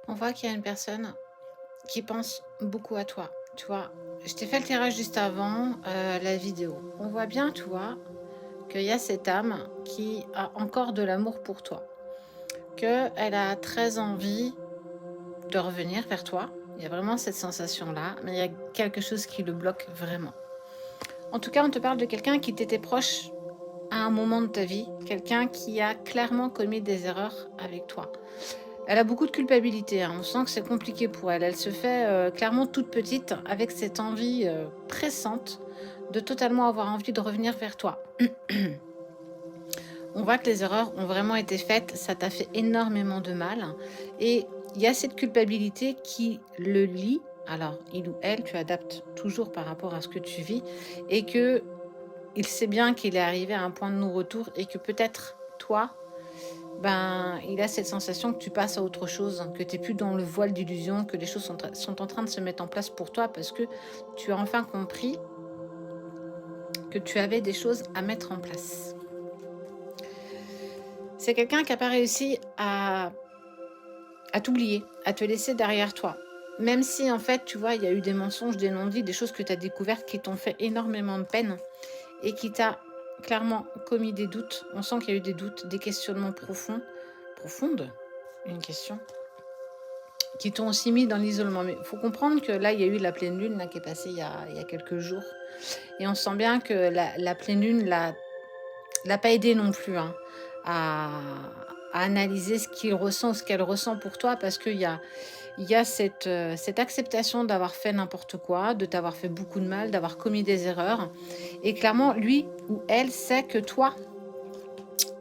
On voit qu'il y a une personne qui pense beaucoup à toi. Tu vois, je t'ai fait le tirage juste avant la vidéo. On voit bien, tu vois, qu'il y a cette âme qui a encore de l'amour pour toi. Qu'elle a très envie de revenir vers toi. Il y a vraiment cette sensation-là, mais il y a quelque chose qui le bloque vraiment. En tout cas, on te parle de quelqu'un qui t'était proche à un moment de ta vie, quelqu'un qui a clairement commis des erreurs avec toi. Elle a beaucoup de culpabilité, hein. On sent que c'est compliqué pour elle. Elle se fait clairement toute petite avec cette envie pressante de totalement avoir envie de revenir vers toi. On voit que les erreurs ont vraiment été faites, ça t'a fait énormément de mal. Et il y a cette culpabilité qui le lie. Alors, il ou elle, tu adaptes toujours par rapport à ce que tu vis. Et que il sait bien qu'il est arrivé à un point de non-retour et que peut-être toi, ben, il a cette sensation que tu passes à autre chose, que tu n'es plus dans le voile d'illusion, que les choses sont en train de se mettre en place pour toi parce que tu as enfin compris que tu avais des choses à mettre en place. C'est quelqu'un qui n'a pas réussi à t'oublier, à te laisser derrière toi. Même si, en fait, tu vois, il y a eu des mensonges, des non-dits, des choses que tu as découvertes qui t'ont fait énormément de peine et qui t'a clairement commis des doutes. On sent qu'il y a eu des doutes, des questionnements profondes, une question, qui t'ont aussi mis dans l'isolement. Mais il faut comprendre que là, il y a eu la pleine lune là, qui est passée il y a quelques jours. Et on sent bien que la pleine lune l'a pas aidé non plus, hein, à analyser ce qu'il ressent, ce qu'elle ressent pour toi, parce qu'il y a cette acceptation d'avoir fait n'importe quoi, de t'avoir fait beaucoup de mal, d'avoir commis des erreurs. Et clairement, lui ou elle sait que toi,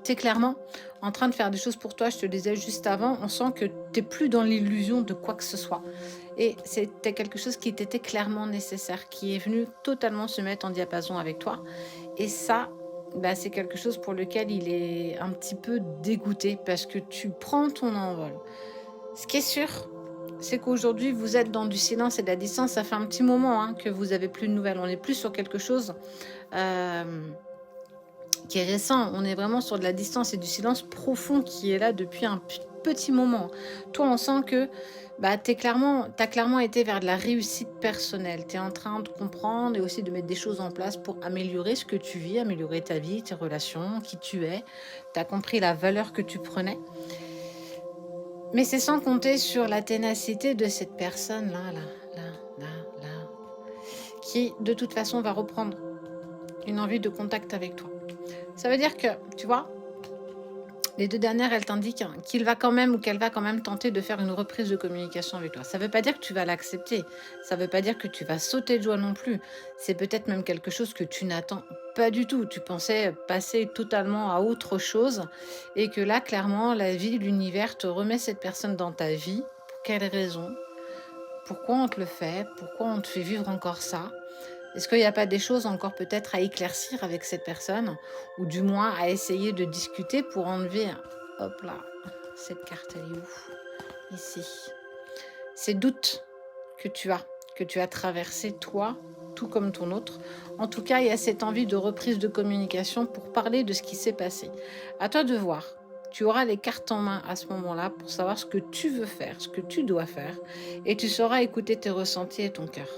tu es clairement en train de faire des choses pour toi. Je te le disais juste avant, on sent que tu n'es plus dans l'illusion de quoi que ce soit. Et c'était quelque chose qui t'était clairement nécessaire, qui est venu totalement se mettre en diapason avec toi. Et ça, bah, c'est quelque chose pour lequel il est un petit peu dégoûté parce que tu prends ton envol. Ce qui est sûr, c'est qu'aujourd'hui, vous êtes dans du silence et de la distance. Ça fait un petit moment hein, que vous n'avez plus de nouvelles. On n'est plus sur quelque chose qui est récent. On est vraiment sur de la distance et du silence profond qui est là depuis un petit moment. Toi, on sent que bah, t'as clairement été vers de la réussite personnelle. Tu es en train de comprendre et aussi de mettre des choses en place pour améliorer ce que tu vis, améliorer ta vie, tes relations, qui tu es. Tu as compris la valeur que tu prenais. Mais c'est sans compter sur la ténacité de cette personne-là, là, qui de toute façon va reprendre une envie de contact avec toi. Ça veut dire que, tu vois, les deux dernières, elles t'indiquent qu'il va quand même ou qu'elle va quand même tenter de faire une reprise de communication avec toi. Ça ne veut pas dire que tu vas l'accepter. Ça ne veut pas dire que tu vas sauter de joie non plus. C'est peut-être même quelque chose que tu n'attends pas du tout. Tu pensais passer totalement à autre chose et que là, clairement, la vie, l'univers te remet cette personne dans ta vie. Pour quelle raison? Pourquoi on te le fait? Pourquoi on te fait vivre encore ça? Est-ce qu'il n'y a pas des choses encore peut-être à éclaircir avec cette personne ou du moins à essayer de discuter pour enlever, hop là, cette carte elle est où? Ici. Ces doutes que tu as traversé toi, tout comme ton autre. En tout cas, il y a cette envie de reprise de communication pour parler de ce qui s'est passé. À toi de voir. Tu auras les cartes en main à ce moment-là pour savoir ce que tu veux faire, ce que tu dois faire et tu sauras écouter tes ressentis et ton cœur.